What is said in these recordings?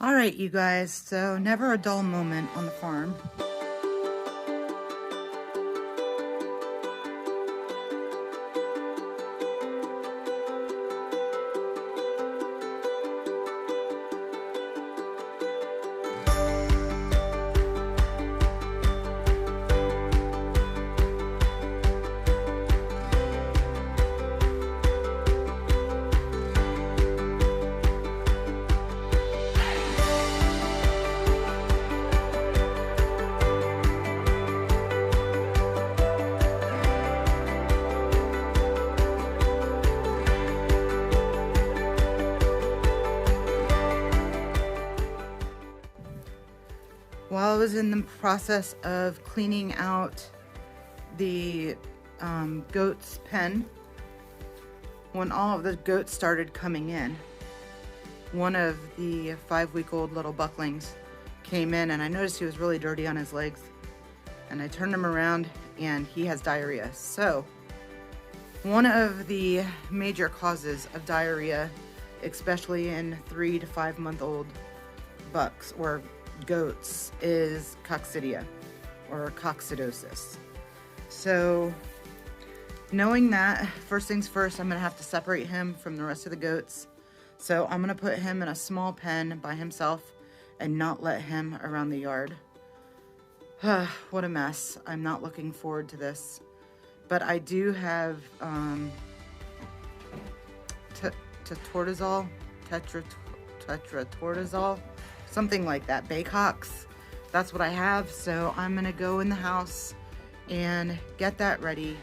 All right, you guys, so never a dull moment on the farm. While I was in the process of cleaning out the goat's pen, when all of the goats started coming in, one of the 5-week-old little bucklings came in, and I noticed he was really dirty on his legs, and I turned him around and he has diarrhea. So one of the major causes of diarrhea, especially in 3 to 5 month old bucks or goats, is coccidia or coccidiosis. So knowing that, first things first, I'm gonna have to separate him from the rest of the goats. So I'm gonna put him in a small pen by himself and not let him around the yard. What a mess. I'm not looking forward to this. But I do have tetratortazole, something like that, Baycox. That's what I have. So I'm gonna go in the house and get that ready,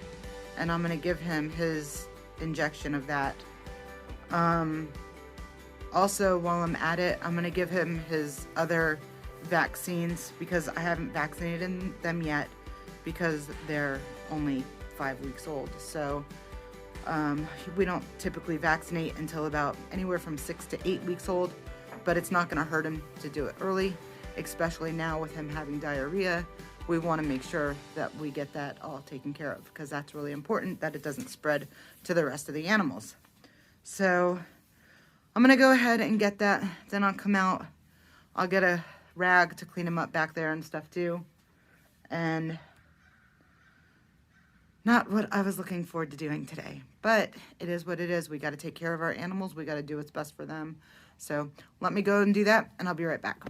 and I'm gonna give him his injection of that. Also, while I'm at it, I'm gonna give him his other vaccines because I haven't vaccinated them yet because they're only 5 weeks old. So we don't typically vaccinate until about anywhere from 6 to 8 weeks old, but it's not gonna hurt him to do it early, especially now with him having diarrhea. We wanna make sure that we get that all taken care of because that's really important that it doesn't spread to the rest of the animals. So I'm gonna go ahead and get that, then I'll come out, I'll get a rag to clean him up back there and stuff too. And not what I was looking forward to doing today, but it is what it is. We gotta take care of our animals, we gotta do what's best for them. So let me go and do that, and I'll be right back.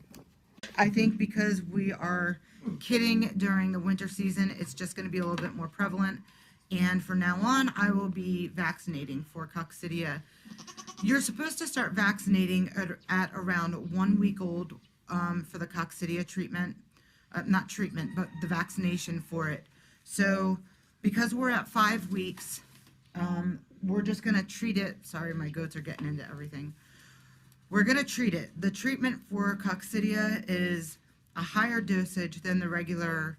I think because we are kidding during the winter season, it's just gonna be a little bit more prevalent. And from now on, I will be vaccinating for coccidia. You're supposed to start vaccinating at around 1 week old for the coccidia treatment. Not treatment, but the vaccination for it. So because we're at 5 weeks, we're just gonna treat it. Sorry, my goats are getting into everything. We're gonna treat it. The treatment for coccidia is a higher dosage than the regular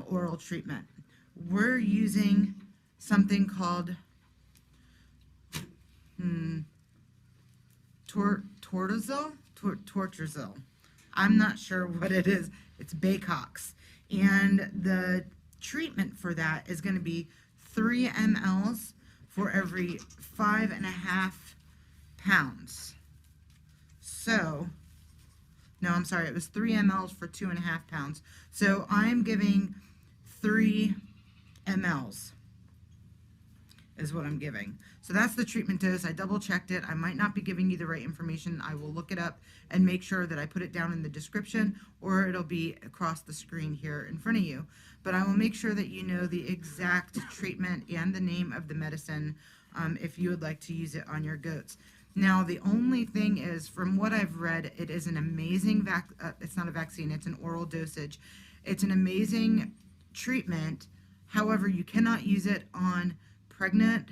oral treatment. We're using something called Tortazole. I'm not sure what it is. It's Baycox. And the treatment for that is going to be 3 mLs for every 5.5 pounds. So, no, I'm sorry, it was 3 mLs for 2.5 pounds. So I'm giving 3 mLs is what I'm giving. So that's the treatment dose. I double checked it. I might not be giving you the right information. I will look it up and make sure that I put it down in the description, or it'll be across the screen here in front of you. But I will make sure that you know the exact treatment and the name of the medicine if you would like to use it on your goats. Now, the only thing is, from what I've read, it is an amazing it's not a vaccine, it's an oral dosage. It's an amazing treatment. However, you cannot use it on pregnant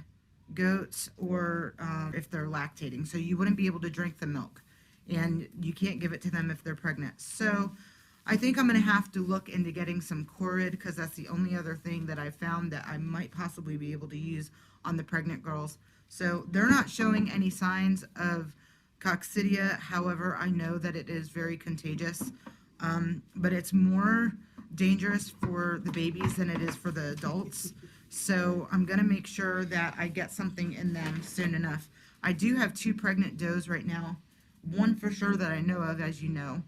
goats or if they're lactating. So you wouldn't be able to drink the milk, and you can't give it to them if they're pregnant. So I think I'm going to have to look into getting some Corid, because that's the only other thing that I found that I might possibly be able to use on the pregnant girls. So they're not showing any signs of coccidia. However, I know that it is very contagious, but it's more dangerous for the babies than it is for the adults. So I'm going to make sure that I get something in them soon enough. I do have 2 pregnant does right now one for sure that I know of, as you know.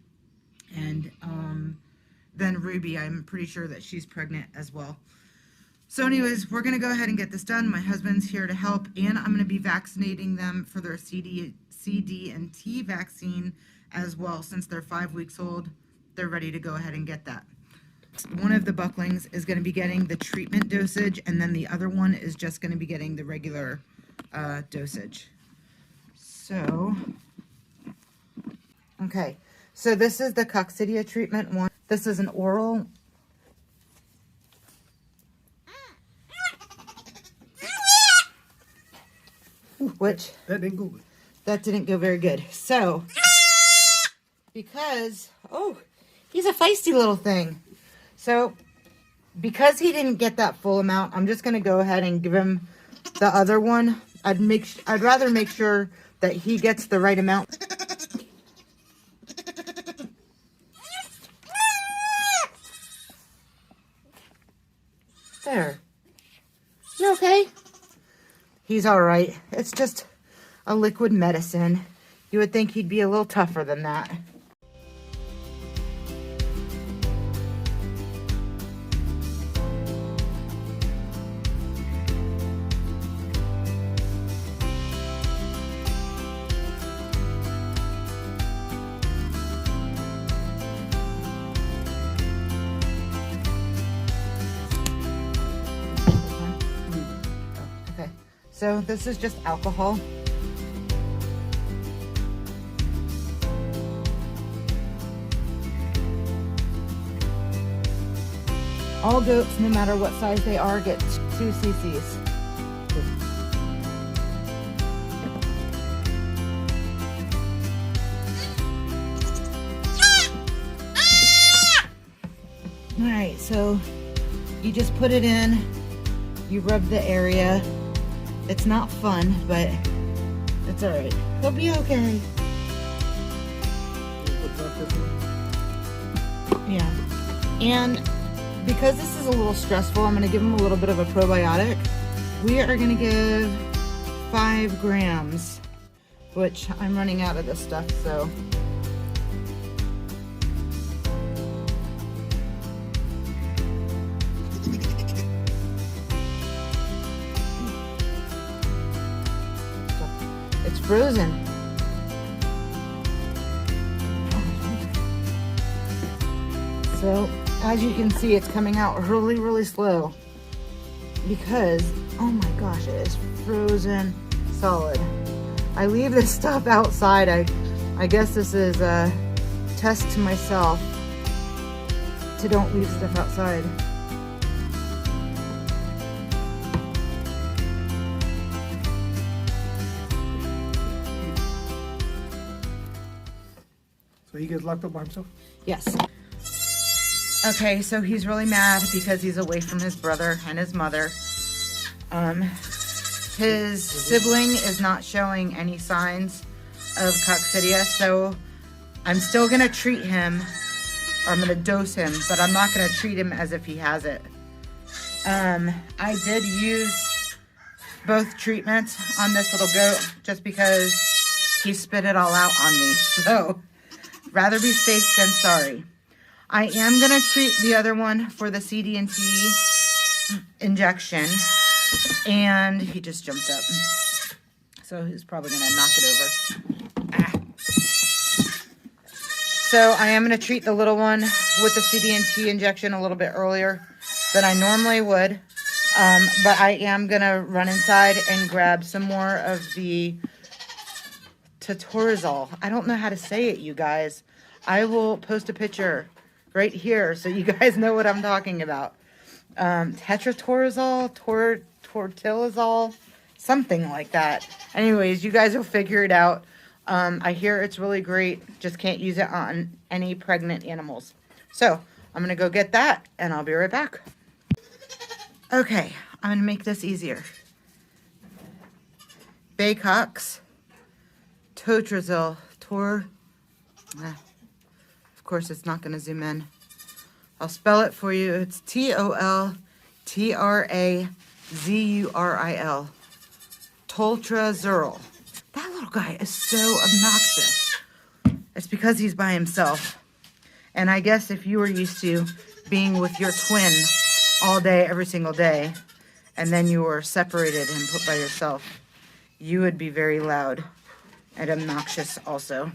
And then Ruby, I'm pretty sure that she's pregnant as well. So anyways, we're going to go ahead and get this done. My husband's here to help, and I'm going to be vaccinating them for their CD and T vaccine as well. Since they're 5 weeks old, they're ready to go ahead and get that. One of the bucklings is going to be getting the treatment dosage, and then the other one is just going to be getting the regular dosage. So, okay. So this is the Coccidia treatment one. This is an oral. Which that didn't go good. That didn't go very good. So, because, oh, he's a feisty little thing. So, because he didn't get that full amount, I'm just going to go ahead and give him the other one. I'd rather make sure that he gets the right amount. There. You okay? He's all right. It's just a liquid medicine. You would think he'd be a little tougher than that. So this is just alcohol. All goats, no matter what size they are, get 2 cc's. All right, so you just put it in, you rub the area. It's not fun, but it's all right. He'll be okay. Yeah. And because this is a little stressful, I'm going to give him a little bit of a probiotic. We are going to give 5 grams, which I'm running out of this stuff, so. It's frozen. So, as you can see, it's coming out really, really slow because, oh my gosh, it is frozen solid. I leave this stuff outside. I guess this is a test to myself to don't leave stuff outside. So he gets locked up by himself? Yes. Okay, so he's really mad because he's away from his brother and his mother. His sibling is not showing any signs of coccidia, so I'm still going to treat him, or I'm going to dose him, but I'm not going to treat him as if he has it. I did use both treatments on this little goat just because he spit it all out on me. So, rather be safe than sorry. I am going to treat the other one for the CD&T injection. And he just jumped up. So he's probably going to knock it over. Ah. So I am going to treat the little one with the CD&T injection a little bit earlier than I normally would. But I am going to run inside and grab some more of the Tetorazol. I don't know how to say it, you guys. I will post a picture right here so you guys know what I'm talking about. Tetratorazole, tortilazole, something like that. Anyways, you guys will figure it out. I hear it's really great. Just can't use it on any pregnant animals. So I'm going to go get that and I'll be right back. Okay, I'm going to make this easier. Baycox, Totrazil, of course, it's not going to zoom in. I'll spell it for you. It's Toltrazuril. Toltrazuril. That little guy is so obnoxious. It's because he's by himself. And I guess if you were used to being with your twin all day, every single day, and then you were separated and put by yourself, you would be very loud and obnoxious also.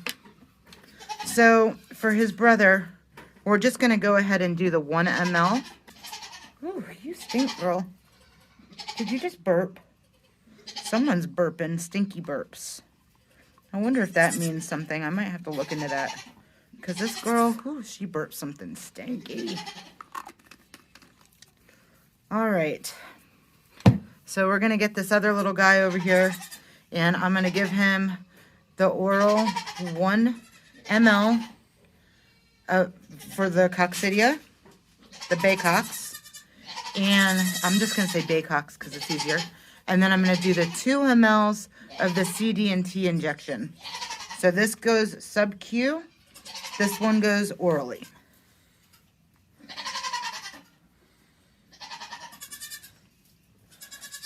So for his brother, we're just going to go ahead and do the 1 ml. Ooh, you stink, girl. Did you just burp? Someone's burping stinky burps. I wonder if that means something. I might have to look into that. Because this girl, ooh, she burped something stinky. All right. So we're going to get this other little guy over here. And I'm going to give him the oral 1 ml for the Coccidia, the Baycox. And I'm just going to say Baycox because it's easier. And then I'm going to do the 2 mLs of the CD&T injection. So this goes sub-Q. This one goes orally.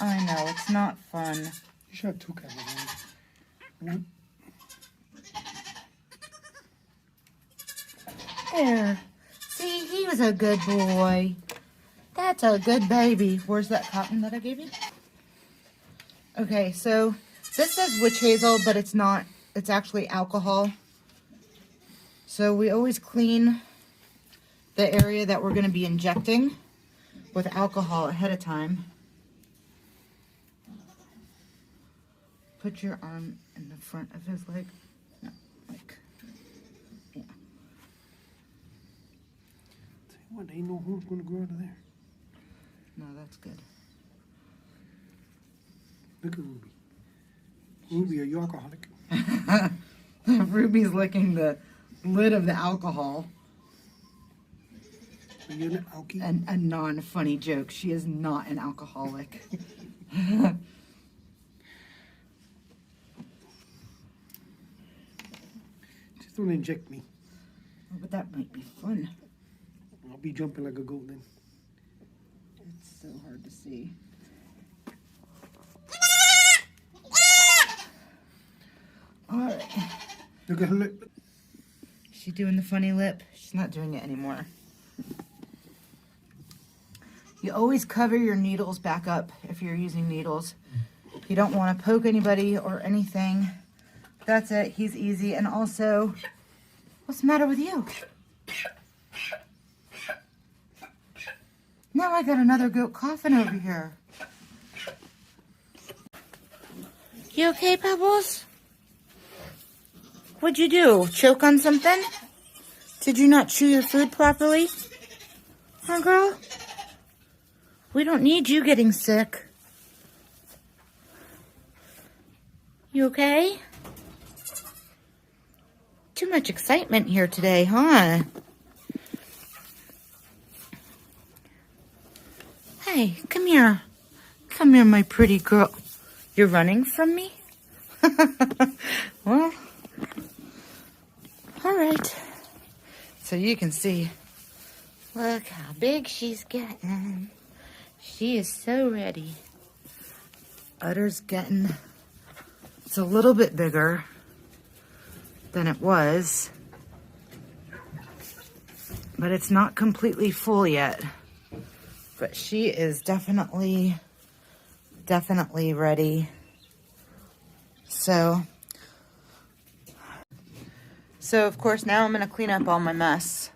I know, it's not fun. You should have 2 cameras on. There. See, he was a good boy. That's a good baby. Where's that cotton that I gave you? Okay, so this says witch hazel, but it's not. It's actually alcohol. So we always clean the area that we're going to be injecting with alcohol ahead of time. Put your arm in the front of his leg. No, like, yeah. Tell you what, ain't no horns gonna grow out of there. No, that's good. Look at Ruby. Ruby, are you alcoholic? Ruby's licking the lid of the alcohol. Are you an alky? And a non-funny joke. She is not an alcoholic. Just don't inject me. Oh, but that might be fun. I'll be jumping like a goat then. It's so hard to see. All right. Look at her lip. Is she doing the funny lip? She's not doing it anymore. You always cover your needles back up if you're using needles. You don't want to poke anybody or anything. That's it. He's easy. And also, what's the matter with you? Now I got another goat coughing over here. You okay, Pebbles? What'd you do? Choke on something? Did you not chew your food properly? Huh, girl? We don't need you getting sick. You okay? Too much excitement here today, huh? Hey, come here. Come here, my pretty girl. You're running from me? Well, all right. So you can see, look how big she's getting. She is so ready. Udder's getting, it's a little bit bigger than it was, but it's not completely full yet. But she is definitely ready. So of course now I'm going to clean up all my mess.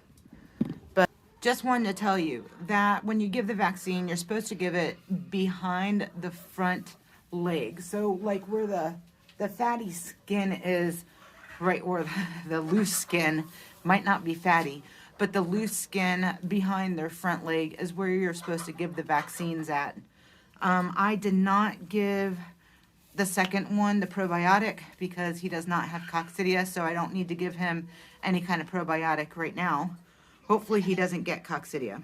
But just wanted to tell you that when you give the vaccine, you're supposed to give it behind the front leg. So like where the fatty skin is, right where the loose skin might not be fatty, but the loose skin behind their front leg is where you're supposed to give the vaccines at. I did not give the second one, the probiotic, because he does not have Coccidia, so I don't need to give him any kind of probiotic right now. Hopefully he doesn't get Coccidia.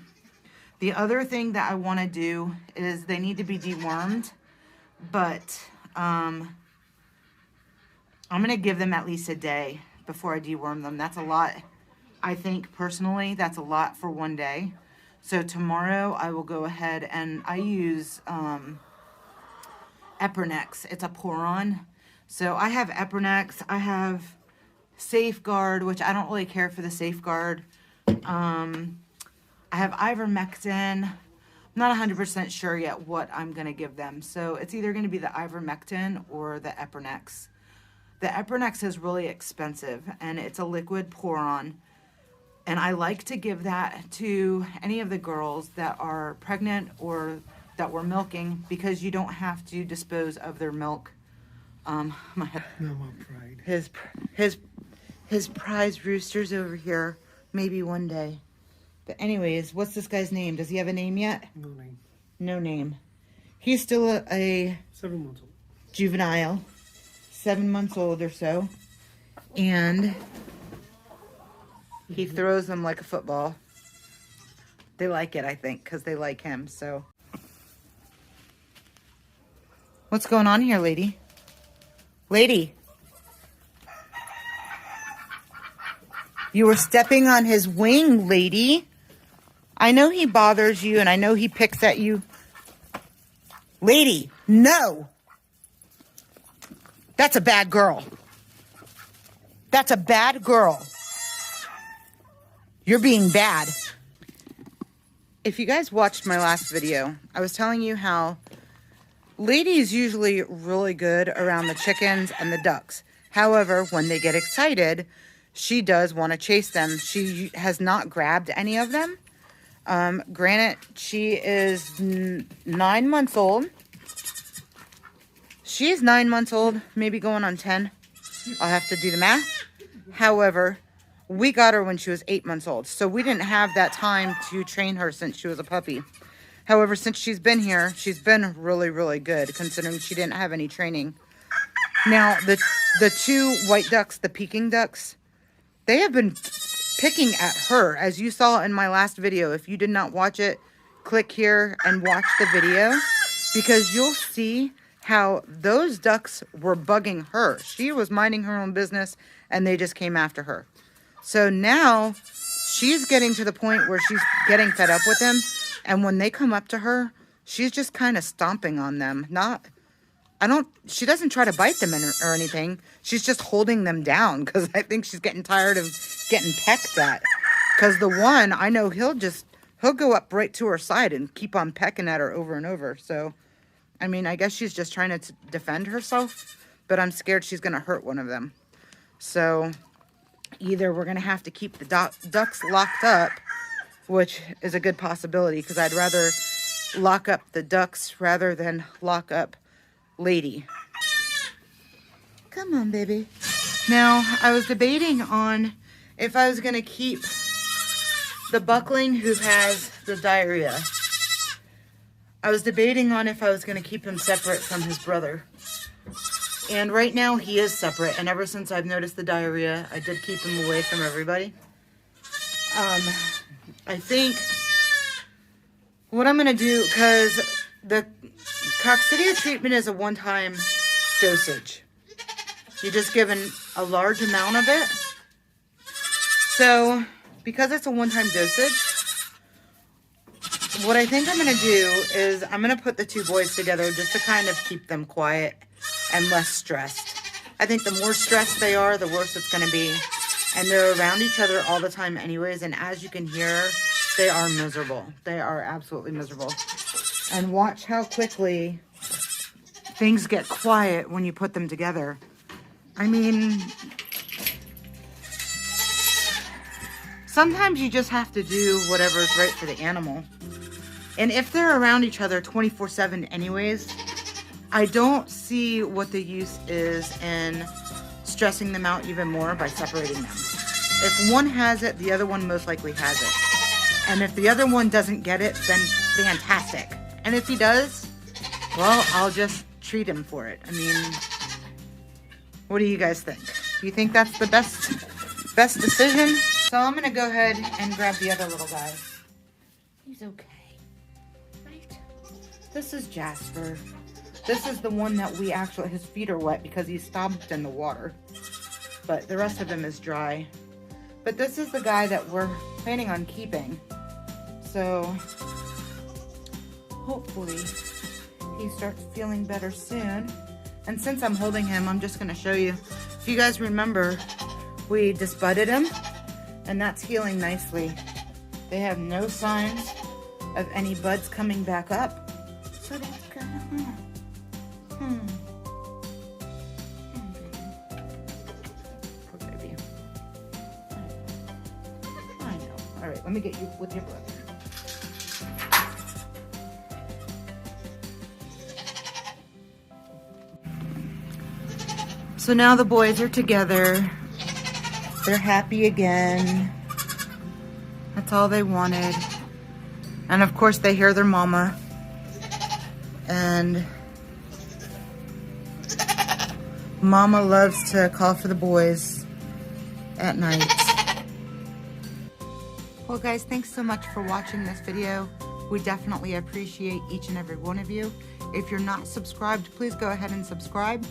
The other thing that I want to do is they need to be dewormed, but I'm going to give them at least a day before I deworm them. That's a lot. I think personally that's a lot for one day. So tomorrow I will go ahead and I use Epernex. It's a pour-on. So I have Epernex. I have Safeguard, which I don't really care for the Safeguard. I have ivermectin. I'm not 100% sure yet what I'm going to give them. So it's either going to be the ivermectin or the Epernex. The Epernex is really expensive, and it's a liquid pour-on. And I like to give that to any of the girls that are pregnant or that we're milking, because you don't have to dispose of their milk. No, my pride. His prize rooster's over here. Maybe one day. But anyways, what's this guy's name? Does he have a name yet? No name. No name. He's still a 7 months old. juvenile. 7 months old or so. And he throws them like a football. They like it, I think, because they like him, so. What's going on here, lady? Lady. You were stepping on his wing, lady. I know he bothers you, and I know he picks at you. Lady, no. That's a bad girl. That's a bad girl. You're being bad. If you guys watched my last video, I was telling you how Lady is usually really good around the chickens and the ducks. However, when they get excited, she does want to chase them. She has not grabbed any of them. Granted, she is 9 months old. She is 9 months old, maybe going on 10. I'll have to do the math. However, we got her when she was 8 months old, so we didn't have that time to train her since she was a puppy. However, since she's been here, she's been really, really good, considering she didn't have any training. Now, the two white ducks, the Peking ducks, they have been picking at her, as you saw in my last video. If you did not watch it, click here and watch the video, because you'll see how those ducks were bugging her. She was minding her own business, and they just came after her. So now she's getting to the point where she's getting fed up with them. And when they come up to her, she's just kind of stomping on them. She doesn't try to bite them or anything. She's just holding them down, because I think she's getting tired of getting pecked at. Because the one, I know he'll go up right to her side and keep on pecking at her over and over. So, I mean, I guess she's just trying to defend herself, but I'm scared she's going to hurt one of them. So, either we're going to have to keep the ducks locked up, which is a good possibility, because I'd rather lock up the ducks rather than lock up Lady. Come on, baby. Now, I was debating on if I was going to keep the buckling who has the diarrhea. I was debating on if I was going to keep him separate from his brother. And right now, he is separate. And ever since I've noticed the diarrhea, I did keep him away from everybody. I think what I'm going to do, because the Coccidia treatment is a one-time dosage. You're just given a large amount of it. So, because it's a one-time dosage, what I think I'm going to do is I'm going to put the two boys together just to kind of keep them quiet and less stressed. I think the more stressed they are, the worse it's going to be. And they're around each other all the time anyways. And as you can hear, they are miserable. They are absolutely miserable. And watch how quickly things get quiet when you put them together. I mean, sometimes you just have to do whatever is right for the animal. And if they're around each other 24/7 anyways, I don't see what the use is in stressing them out even more by separating them. If one has it, the other one most likely has it. And if the other one doesn't get it, then fantastic. And if he does, well, I'll just treat him for it. I mean, what do you guys think? Do you think that's the best decision? So I'm going to go ahead and grab the other little guy. He's okay. Right? This is Jasper. This is the one that we actually, his feet are wet because he's stomped in the water. But the rest of him is dry. But this is the guy that we're planning on keeping. So, hopefully, he starts feeling better soon. And since I'm holding him, I'm just going to show you. If you guys remember, We disbudded them, and that's healing nicely. They have no signs of any buds coming back up. So that's good. Poor baby. I know. All right, let me get you with your brother. So now the boys are together. They're happy again. That's all they wanted. And of course they hear their mama. And mama loves to call for the boys at night. Well guys, thanks so much for watching this video. We definitely appreciate each and every one of you. If you're not subscribed, please go ahead and subscribe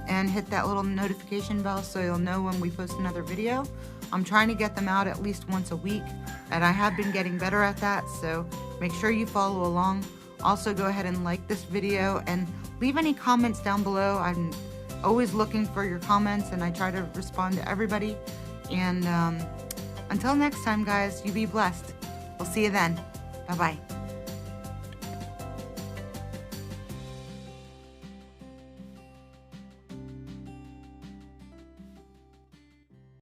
and hit that little notification bell so you'll know when we post another video. I'm trying to get them out at least once a week, and I have been getting better at that, so make sure you follow along. Also go ahead and like this video and leave any comments down below. I'm always looking for your comments and I try to respond to everybody. And until next time guys, you be blessed. We'll see you then. Bye bye.